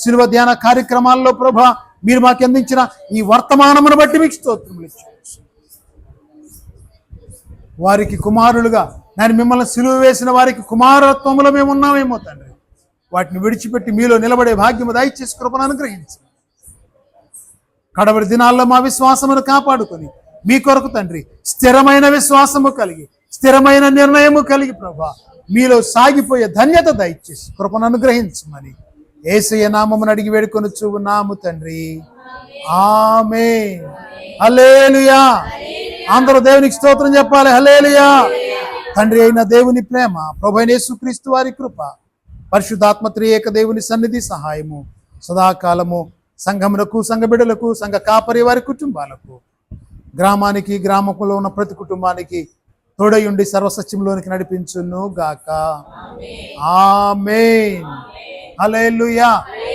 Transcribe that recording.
శిలువ ధ్యాన కార్యక్రమాల్లో ప్రభా మీరు మాకు అందించిన ఈ వర్తమానమును బట్టి మీకు స్తోత్రములు ఇచ్చాము. వారికి కుమారులుగా నేను మిమ్మల్ని సిలువ వేసిన వారికి కుమారత్వములో మేము ఉన్నామేమో తండ్రి. వాటిని విడిచిపెట్టి మీలో నిలబడే భాగ్యము దయచేసి కృపను అనుగ్రహించండి. కడవరి దినాల్లో మా విశ్వాసమును కాపాడుకొని మీ కొరకు తండ్రి స్థిరమైన విశ్వాసము కలిగి స్థిరమైన నిర్ణయము కలిగి ప్రభా మీలో సాగిపోయే ధన్యత దయచేసి కృపను అనుగ్రహించమని యేసయ్య నామమును అడిగి వేడుకొనుచు ఉన్నాము తండ్రి. ఆమేన్. హల్లెలూయా. అందరూ దేవునికి స్తోత్రం చెప్పాలి. హల్లెలూయా. తండ్రి అయిన దేవుని ప్రేమ, ప్రభువైన యేసుక్రీస్తు వారి కృప, పరిశుద్ధాత్మ త్రియేక దేవుని సన్నిధి సహాయము సదాకాలము సంఘములకు, సంఘ బిడ్డలకు, సంఘ కాపరి వారి కుటుంబాలకు, గ్రామానికి, గ్రామంలో ఉన్న ప్రతి కుటుంబానికి తోడయుండి సర్వసత్యంలోనికి నడిపించును గాక. ఆమేన్. హల్లెలూయా.